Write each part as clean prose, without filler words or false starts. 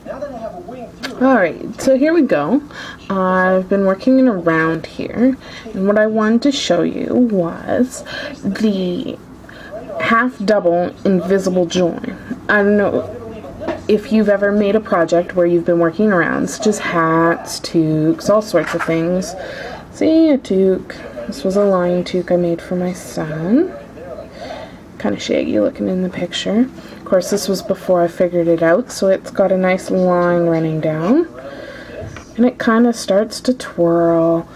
Alright, so here we go. I've been working around here, and what I wanted to show you was the half double invisible join. I don't know if you've ever made a project where you've been working around, such as hats, toques, all sorts of things. See, a toque. This was a line toque I made for my son. Kind of shaggy looking in the picture. Of course, this was before I figured it out, so it's got a nice line running down. And it kind of starts to twirl.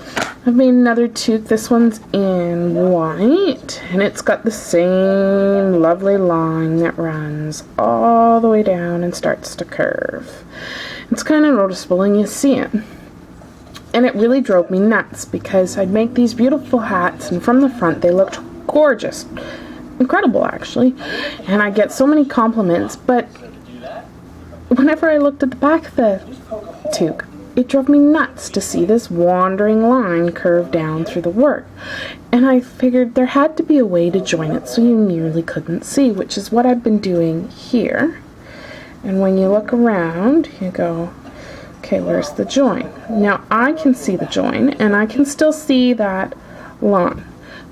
I've made another toque. This one's in white, and it's got the same lovely line that runs all the way down and starts to curve. It's kind of noticeable, and you see it. And it really drove me nuts because I'd make these beautiful hats, and from the front they looked gorgeous. Incredible, actually. And I get so many compliments, but whenever I looked at the back of the toque, it drove me nuts to see this wandering line curve down through the work. And I figured there had to be a way to join it so you nearly couldn't see, which is what I've been doing here. And when you look around, you go, okay, where's the join? Now I can see the join, and I can still see that line,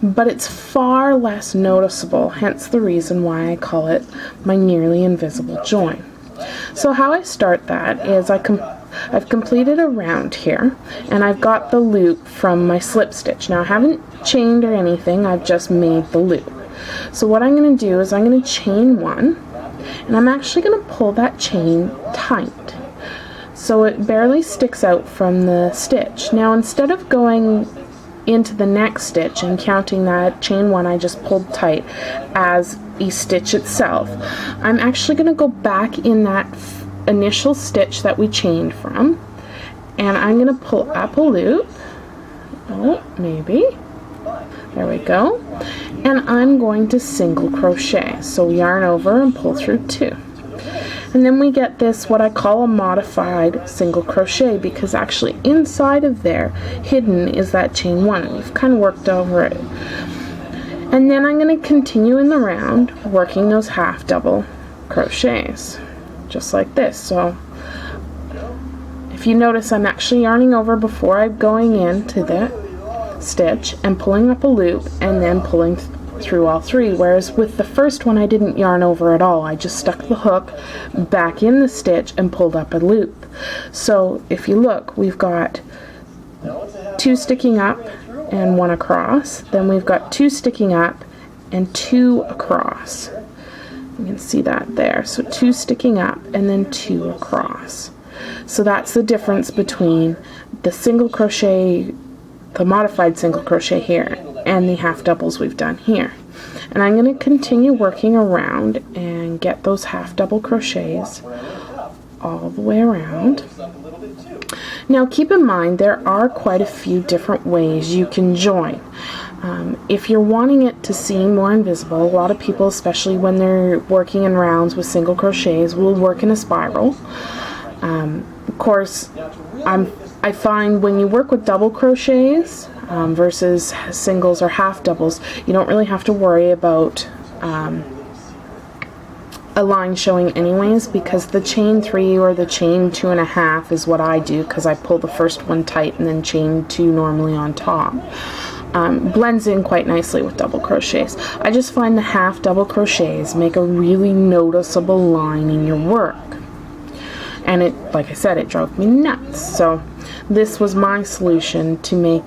but it's far less noticeable, hence the reason why I call it my nearly invisible join. So how I start that is I've completed a round here, and I've got the loop from my slip stitch. Now I haven't chained or anything, I've just made the loop. So what I'm going to do is I'm going to chain one, and I'm actually going to pull that chain tight so it barely sticks out from the stitch. Now instead of going into the next stitch and counting that chain one I just pulled tight as a stitch itself, I'm actually going to go back in that initial stitch that we chained from, and I'm going to pull up a loop. Oh, maybe. There we go. And I'm going to single crochet. So yarn over and pull through two. And then we get this, what I call a modified single crochet, because actually inside of there, hidden, is that chain one. We've kind of worked over it. And then I'm going to continue in the round, working those half double crochets, just like this. So if you notice, I'm actually yarning over before I'm going into the stitch and pulling up a loop and then pulling through all three, whereas with the first one I didn't yarn over at all. I just stuck the hook back in the stitch and pulled up a loop. So if you look, we've got two sticking up and one across, then we've got two sticking up and two across. You can see that there. So two sticking up and then two across. So that's the difference between the single crochet, the modified single crochet here, and the half doubles we've done here. And I'm going to continue working around and get those half double crochets all the way around. Now keep in mind there are quite a few different ways you can join. If you're wanting it to seem more invisible, a lot of people, especially when they're working in rounds with single crochets, will work in a spiral. Of course, I find when you work with double crochets versus singles or half doubles, you don't really have to worry about a line showing anyways, because the chain 3 or the chain 2.5 is what I do, because I pull the first one tight and then chain 2 normally on top. Blends in quite nicely with double crochets. I just find the half double crochets make a really noticeable line in your work, and it, like I said, it drove me nuts. So this was my solution to make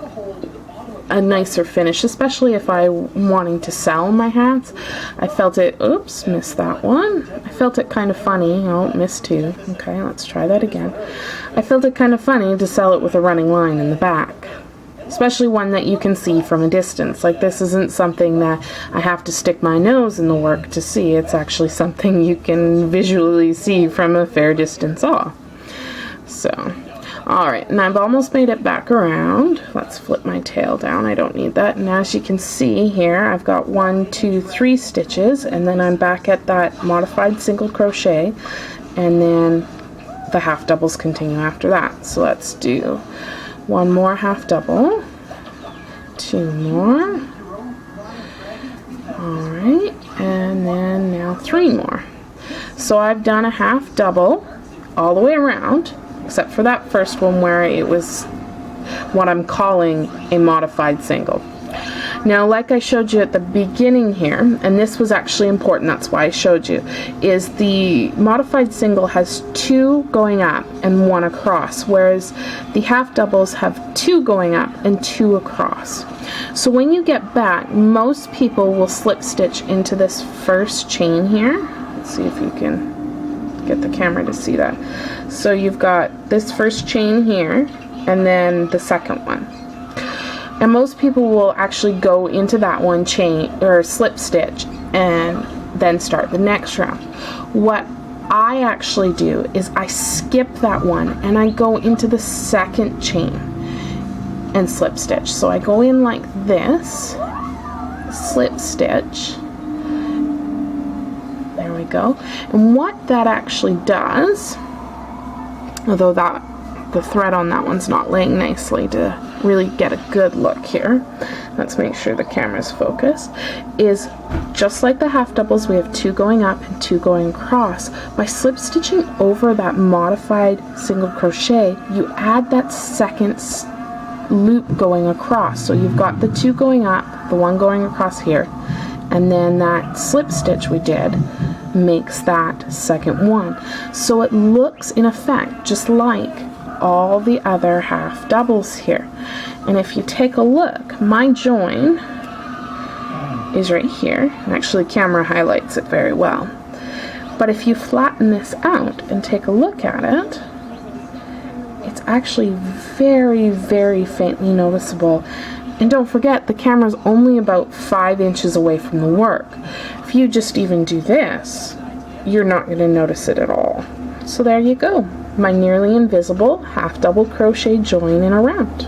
a nicer finish, especially if I'm wanting to sell my hats. I felt it, oops, missed that one. I felt it kind of funny. Oh, missed two. Okay, let's try that again. I felt it kind of funny to sell it with a running line in the back, especially one that you can see from a distance. Like, this isn't something that I have to stick my nose in the work to see. It's actually something you can visually see from a fair distance off. So, alright, and I've almost made it back around. Let's flip my tail down. I don't need that. And as you can see here, I've got 1, 2, 3 stitches, and then I'm back at that modified single crochet, and then the half doubles continue after that. So let's do one more half double, 2 more, alright, and then now 3 more. So I've done a half double all the way around, except for that first one where it was what I'm calling a modified single. Now, like I showed you at the beginning here, and this was actually important, that's why I showed you, is the modified single has 2 going up and 1 across, whereas the half doubles have 2 going up and 2 across. So when you get back, most people will slip stitch into this first chain here. Let's see if you can get the camera to see that. So you've got this first chain here, and then the second one. And most people will actually go into that one chain or slip stitch and then start the next round. What I actually do is I skip that one and I go into the second chain and slip stitch. So I go in like this, slip stitch, there we go. And what that actually does, although the thread on that one's not laying nicely to really get a good look here, let's make sure the camera's focused, is just like the half doubles, we have 2 going up and 2 going across. By slip stitching over that modified single crochet, you add that second loop going across. So you've got the 2 going up, the 1 going across here, and then that slip stitch we did makes that second one. So it looks in effect just like all the other half doubles here. And if you take a look, my join is right here, and actually the camera highlights it very well. But if you flatten this out and take a look at it, it's actually very, very faintly noticeable. And don't forget, the camera's only about 5 inches away from the work. If you just even do this, you're not going to notice it at all. So there you go, my nearly invisible half double crochet join in a round.